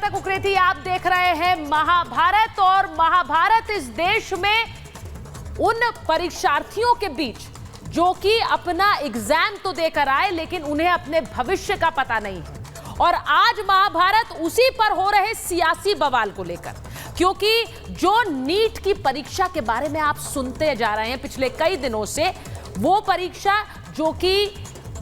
श्वेता कुकरेती, आप देख रहे हैं महाभारत। और महाभारत इस देश में उन परीक्षार्थियों के बीच जो कि अपना एग्जाम तो देकर आए लेकिन उन्हें अपने भविष्य का पता नहीं है। और आज महाभारत उसी पर हो रहे सियासी बवाल को लेकर, क्योंकि जो नीट की परीक्षा के बारे में आप सुनते जा रहे हैं पिछले कई दिनों से, वो परीक्षा जो कि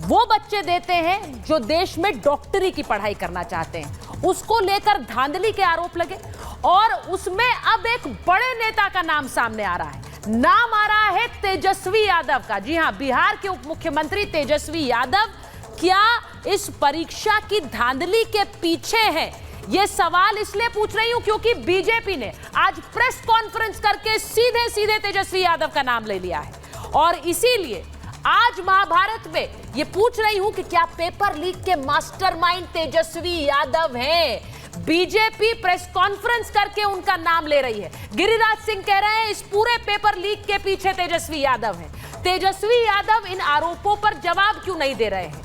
वो बच्चे देते हैं जो देश में डॉक्टरी की पढ़ाई करना चाहते हैं, उसको लेकर धांधली के आरोप लगे। और उसमें अब एक बड़े नेता का नाम सामने आ रहा है। नाम आ रहा है तेजस्वी यादव का। जी हां, बिहार के उप मुख्यमंत्री तेजस्वी यादव क्या इस परीक्षा की धांधली के पीछे हैं? यह सवाल इसलिए पूछ रही हूं क्योंकि बीजेपी ने आज प्रेस कॉन्फ्रेंस करके सीधे सीधे तेजस्वी यादव का नाम ले लिया है। और इसीलिए आज महाभारत में यह पूछ रही हूं कि क्या पेपर लीक के मास्टरमाइंड तेजस्वी यादव हैं? बीजेपी प्रेस कॉन्फ्रेंस करके उनका नाम ले रही है। गिरिराज सिंह कह रहे हैं इस पूरे पेपर लीक के पीछे तेजस्वी यादव हैं। तेजस्वी यादव इन आरोपों पर जवाब क्यों नहीं दे रहे हैं?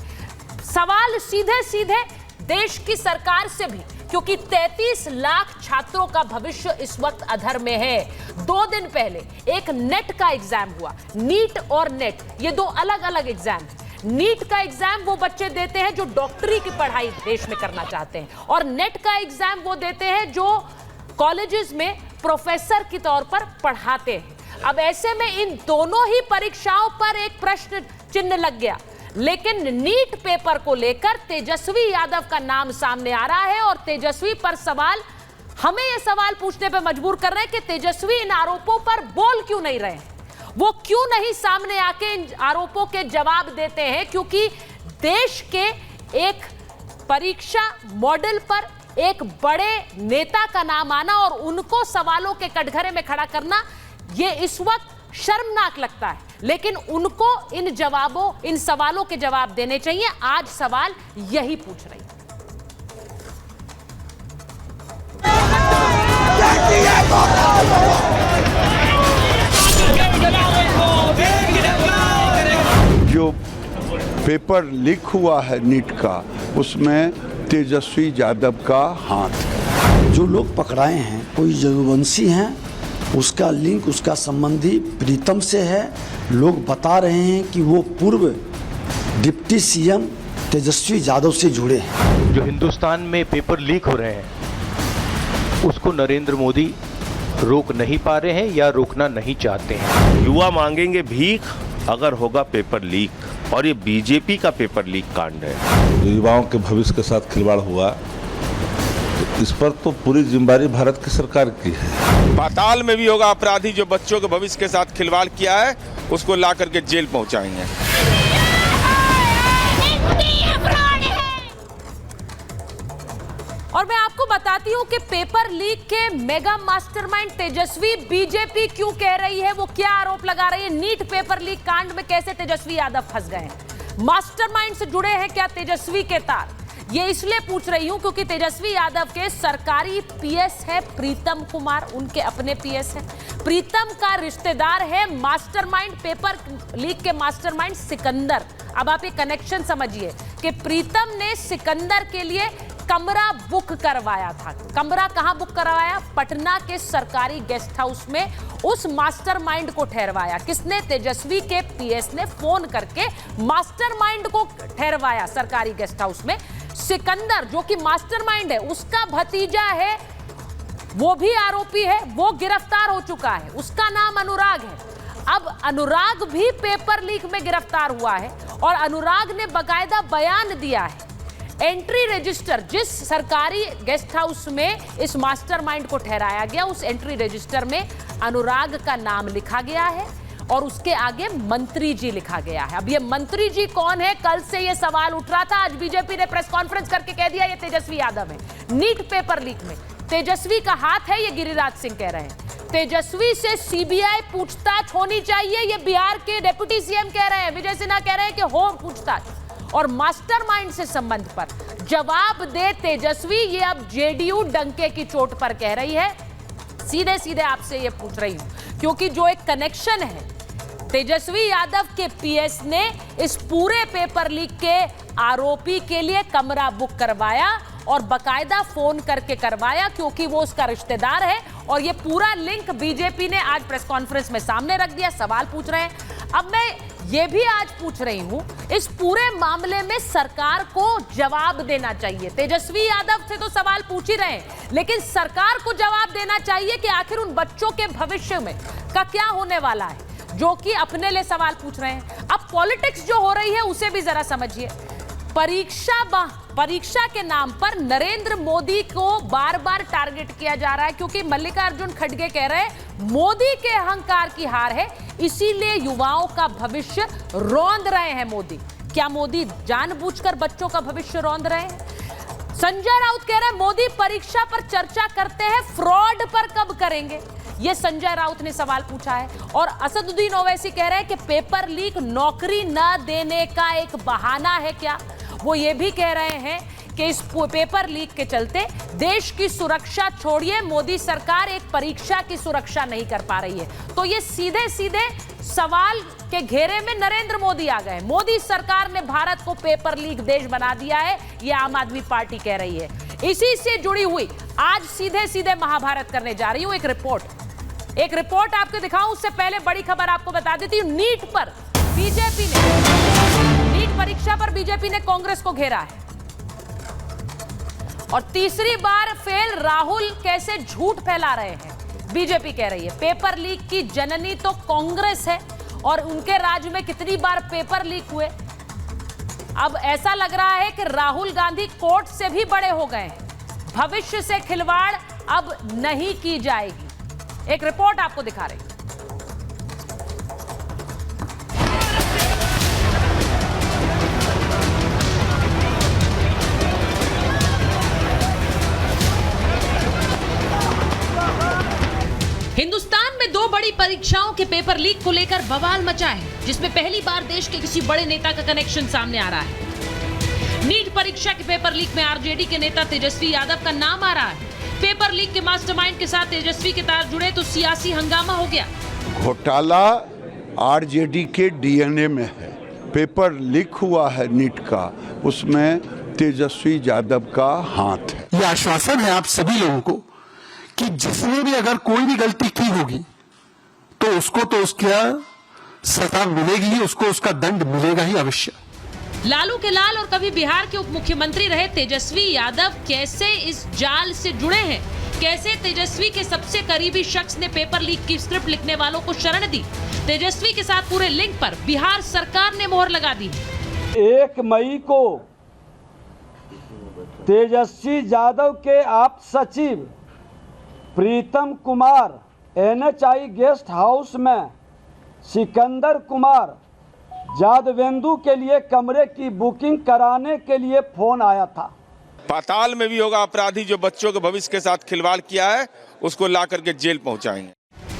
सवाल सीधे सीधे देश की सरकार से भी, क्योंकि 33 लाख छात्रों का भविष्य इस वक्त अधर में है। 2 दिन पहले एक नेट का एग्जाम हुआ। नीट और नेट ये 2 अलग अलग एग्जाम हैं। नीट का एग्जाम वो बच्चे देते हैं जो डॉक्टरी की पढ़ाई देश में करना चाहते हैं, और नेट का एग्जाम वो देते हैं जो कॉलेजेस में प्रोफेसर के तौर पर पढ़ाते हैं। अब ऐसे में इन दोनों ही परीक्षाओं पर एक प्रश्न चिन्ह लग गया। लेकिन नीट पेपर को लेकर तेजस्वी यादव का नाम सामने आ रहा है, और तेजस्वी पर सवाल हमें यह सवाल पूछने पर मजबूर कर रहे हैं कि तेजस्वी इन आरोपों पर बोल क्यों नहीं रहे हैं? वो क्यों नहीं सामने आके इन आरोपों के जवाब देते हैं? क्योंकि देश के एक परीक्षा मॉडल पर एक बड़े नेता का नाम आना और उनको सवालों के कटघरे में खड़ा करना, ये इस वक्त शर्मनाक लगता है। लेकिन उनको इन सवालों के जवाब देने चाहिए। आज सवाल यही पूछ रही है। जो पेपर लीक हुआ है नीट का, उसमें तेजस्वी यादव का हाथ है। जो लोग पकड़ाए हैं कोई जदुवंशी हैं, उसका लिंक उसका संबंधी प्रीतम से है। लोग बता रहे हैं कि वो पूर्व डिप्टी सीएम तेजस्वी यादव से जुड़े हैं। जो हिंदुस्तान में पेपर लीक हो रहे हैं उसको नरेंद्र मोदी रोक नहीं पा रहे हैं या रोकना नहीं चाहते हैं। युवा मांगेंगे भीख अगर होगा पेपर लीक, और ये बीजेपी का पेपर लीक कांड है। युवाओं के भविष्य के साथ खिलवाड़ हुआ, इस पर तो पूरी जिम्मेदारी भारत की सरकार की है। पाताल में भी होगा अपराधी जो बच्चों के भविष्य के साथ खिलवाड़ किया है, उसको ला करके जेल पहुंचाएंगे। और मैं आपको बताती हूं कि पेपर लीक के मेगा मास्टरमाइंड तेजस्वी बीजेपी क्यों कह रही है, वो क्या आरोप लगा रही है। नीट पेपर लीक कांड में कैसे तेजस्वी यादव फंस गए हैं? मास्टरमाइंड से जुड़े हैं क्या तेजस्वी के तार? ये इसलिए पूछ रही हूं क्योंकि तेजस्वी यादव के सरकारी पीएस है प्रीतम कुमार, उनके अपने पीएस है। प्रीतम का रिश्तेदार है मास्टरमाइंड, पेपर लीक के मास्टरमाइंड सिकंदर। अब आप ये कनेक्शन समझिए कि प्रीतम ने सिकंदर के लिए कमरा बुक करवाया था। कमरा कहां बुक करवाया? पटना के सरकारी गेस्ट हाउस में उस मास्टरमाइंड को ठहरवाया। किसने? तेजस्वी के पीएस ने फोन करके मास्टरमाइंड को ठहरवाया सरकारी गेस्ट हाउस में। सिकंदर जो कि मास्टरमाइंड है, उसका भतीजा है, वो भी आरोपी है, वो गिरफ्तार हो चुका है। उसका नाम अनुराग है। अब अनुराग भी पेपर लीक में गिरफ्तार हुआ है, और अनुराग ने बाकायदा बयान दिया है। एंट्री रजिस्टर, जिस सरकारी गेस्ट हाउस में इस मास्टरमाइंड को ठहराया गया, उस एंट्री रजिस्टर में अनुराग का नाम लिखा गया है और उसके आगे मंत्री जी लिखा गया है। अब ये मंत्री जी कौन है? कल से ये सवाल उठ रहा था, आज बीजेपी ने प्रेस कॉन्फ्रेंस करके कह दिया ये तेजस्वी यादव है। नीट पेपर लीक में तेजस्वी का हाथ है, ये गिरिराज सिंह कह रहे हैं। तेजस्वी से सीबीआई पूछताछ होनी चाहिए, ये बिहार के डिप्टी सीएम कह रहे हैं। विजय सिन्हा कह रहे हैं कि हो पूछताछ। और मास्टरमाइंड से संबंध पर जवाब दे तेजस्वी, ये अब जेडीयू डंके की चोट पर कह रही है। सीधे सीधे आपसे ये पूछ रही हूं क्योंकि जो एक कनेक्शन है, तेजस्वी यादव के पीएस ने इस पूरे पेपर लीक के आरोपी के लिए कमरा बुक करवाया और बकायदा फोन करके करवाया क्योंकि वो उसका रिश्तेदार है। और ये पूरा लिंक बीजेपी ने आज प्रेस कॉन्फ्रेंस में सामने रख दिया, सवाल पूछ रहे हैं। अब मैं ये भी आज पूछ रही हूं, इस पूरे मामले में सरकार को जवाब देना चाहिए। तेजस्वी यादव से तो सवाल पूछ ही रहे हैं, लेकिन सरकार को जवाब देना चाहिए कि आखिर उन बच्चों के भविष्य में का क्या होने वाला है, जो कि अपने लिए सवाल पूछ रहे हैं। अब पॉलिटिक्स जो हो रही है उसे भी जरा समझिए। परीक्षा के नाम पर नरेंद्र मोदी को बार बार टारगेट किया जा रहा है, क्योंकि मल्लिकार्जुन खड़गे कह रहे हैं मोदी के अहंकार की हार है, इसीलिए युवाओं का भविष्य रौंद रहे हैं मोदी। क्या मोदी जानबूझकर बच्चों का भविष्य रौंद रहे हैं? संजय राउत कह रहे हैं मोदी परीक्षा पर चर्चा करते हैं, फ्रॉड पर कब करेंगे? ये संजय राउत ने सवाल पूछा है। और असदुद्दीन ओवैसी कह रहे हैं कि पेपर लीक नौकरी न देने का एक बहाना है क्या? वो ये भी कह रहे हैं कि इस पेपर लीक के चलते देश की सुरक्षा छोड़िए, मोदी सरकार एक परीक्षा की सुरक्षा नहीं कर पा रही है। तो ये सीधे सीधे सवाल के घेरे में नरेंद्र मोदी आ गए। मोदी सरकार ने भारत को पेपर लीक देश बना दिया है, ये आम आदमी पार्टी कह रही है। इसी से जुड़ी हुई आज सीधे सीधे महाभारत करने जा रही हूं। एक रिपोर्ट आपको दिखाऊं, उससे पहले बड़ी खबर आपको बता देती हूं। नीट परीक्षा पर बीजेपी ने कांग्रेस को घेरा है और तीसरी बार फेल राहुल कैसे झूठ फैला रहे हैं। बीजेपी कह रही है पेपर लीक की जननी तो कांग्रेस है और उनके राज्य में कितनी बार पेपर लीक हुए। अब ऐसा लग रहा है कि राहुल गांधी कोर्ट से भी बड़े हो गए हैं। भविष्य से खिलवाड़ अब नहीं की जाएगी। एक रिपोर्ट आपको दिखा रही हूं। हिंदुस्तान में दो बड़ी परीक्षाओं के पेपर लीक को लेकर बवाल मचा है, जिसमें पहली बार देश के किसी बड़े नेता का कनेक्शन सामने आ रहा है। नीट परीक्षा के पेपर लीक में आरजेडी के नेता तेजस्वी यादव का नाम आ रहा है। पेपर लीक के मास्टरमाइंड के साथ तेजस्वी के तार जुड़े तो सियासी हंगामा हो गया। घोटाला आरजेडी के डीएनए में है। पेपर लीक हुआ है नीट का, उसमें तेजस्वी यादव का हाथ है। यह आश्वासन है आप सभी लोगों को कि जिसने भी अगर कोई भी गलती की होगी तो उसको तो उसका सजा मिलेगी ही, उसको उसका दंड मिलेगा ही अवश्य। लालू के लाल और कभी बिहार के उप मुख्यमंत्री रहे तेजस्वी यादव कैसे इस जाल से जुड़े हैं? कैसे तेजस्वी के सबसे करीबी शख्स ने पेपर लीक की स्क्रिप्ट लिखने वालों को शरण दी? तेजस्वी के साथ पूरे लिंक पर बिहार सरकार ने मोहर लगा दी। 1 मई को तेजस्वी यादव के आप सचिव Pritam Kumar NHI guest house में सिकंदर कुमार यादवेंदु के लिए कमरे की बुकिंग कराने के लिए फोन आया था। पाताल में भी होगा अपराधी जो बच्चों के भविष्य के साथ खिलवाड़ किया है, उसको ला करके जेल पहुंचाएंगे।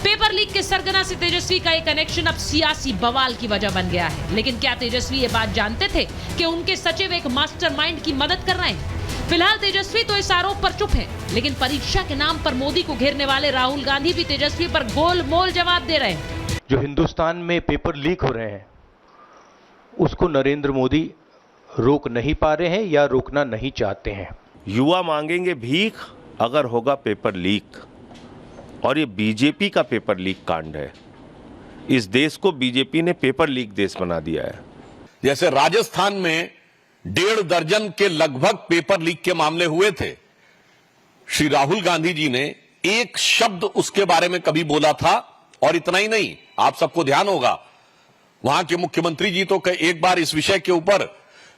पेपर लीक के सरगना से तेजस्वी का ये कनेक्शन अब सियासी बवाल की वजह बन गया है। लेकिन क्या तेजस्वी ये बात जानते थे कि उनके सचिव एक मास्टरमाइंड की मदद कर रहे हैं? फिलहाल तेजस्वी तो इस आरोप पर चुप हैं, लेकिन परीक्षा के नाम पर मोदी को घेरने वाले राहुल गांधी भी तेजस्वी पर गोलमोल जवाब दे रहे हैं। जो हिंदुस्तान में पेपर लीक हो रहे हैं उसको नरेंद्र मोदी रोक नहीं पा रहे हैं या रोकना नहीं चाहते हैं। युवा मांगेंगे भीख अगर होगा पेपर लीक, और ये बीजेपी का पेपर लीक कांड है। इस देश को बीजेपी ने पेपर लीक देश बना दिया है। जैसे राजस्थान में 1.5 दर्जन के लगभग पेपर लीक के मामले हुए थे, श्री राहुल गांधी जी ने एक शब्द उसके बारे में कभी बोला था। और इतना ही नहीं, आप सबको ध्यान होगा वहां के मुख्यमंत्री जी तो एक बार इस विषय के ऊपर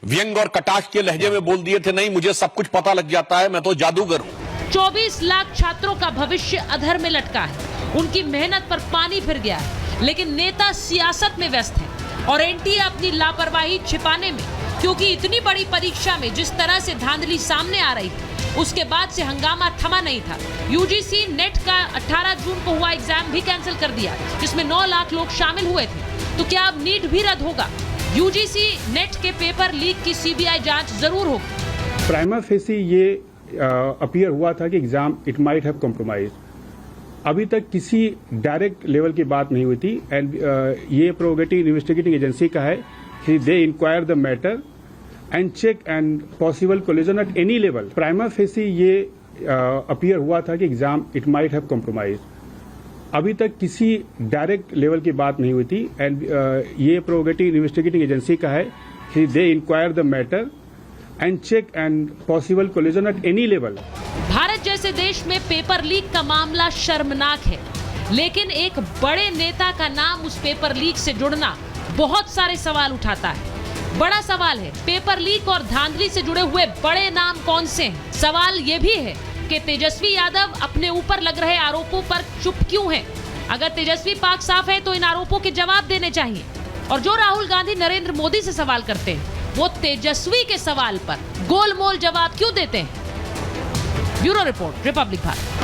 व्यंग और कटाक्ष के लहजे में बोल दिए थे, नहीं मुझे सब कुछ पता लग जाता है, मैं तो जादूगर हूं। 24 लाख छात्रों का भविष्य अधर में लटका है, उनकी मेहनत पर पानी फिर गया है। लेकिन नेता सियासत में व्यस्त है और एनटीए अपनी लापरवाही छिपाने में, क्योंकि इतनी बड़ी परीक्षा में जिस तरह से धांधली सामने आ रही थी उसके बाद से हंगामा थमा नहीं था। यूजीसी नेट का 18 जून को हुआ एग्जाम भी कैंसिल कर दिया, जिसमें 9 लाख लोग शामिल हुए थे। तो क्या अब नीट भी रद्द होगा? यूजीसी नेट के पेपर लीक की सीबीआई जांच जरूर होगी। प्राइमा फेसी ये अपीयर हुआ था कि exam it might have compromise. अभी तक किसी डायरेक्ट लेवल की बात नहीं हुई थी। एंड ये प्रोगेटिव इन्वेस्टिगेटिंग एजेंसी का है कि they inquire the matter and check and possible collision at any level. Prima facie ये अपीयर हुआ था कि exam it might have compromise. अभी तक किसी डायरेक्ट लेवल की बात नहीं हुई थी एंड ये प्रोगेटिव इन्वेस्टिगेटिंग एजेंसी का है कि they inquire the matter and check and possible collision at any level. Bharat जैसे देश में पेपर लीक का मामला शर्मनाक है, लेकिन एक बड़े नेता का नाम उस पेपर लीक से जुड़ना बहुत सारे सवाल उठाता है। बड़ा सवाल है पेपर लीक और धांधली से जुड़े हुए बड़े नाम कौन से हैं। सवाल ये भी है कि तेजस्वी यादव अपने ऊपर लग रहे आरोपों पर चुप क्यों हैं? अगर तेजस्वी पाक साफ है तो इन आरोपों के जवाब देने चाहिए। और जो राहुल गांधी नरेंद्र मोदी से सवाल करते हैं वो तेजस्वी के सवाल पर गोलमोल जवाब क्यों देते हैं? Bureau report, Republic Bharat.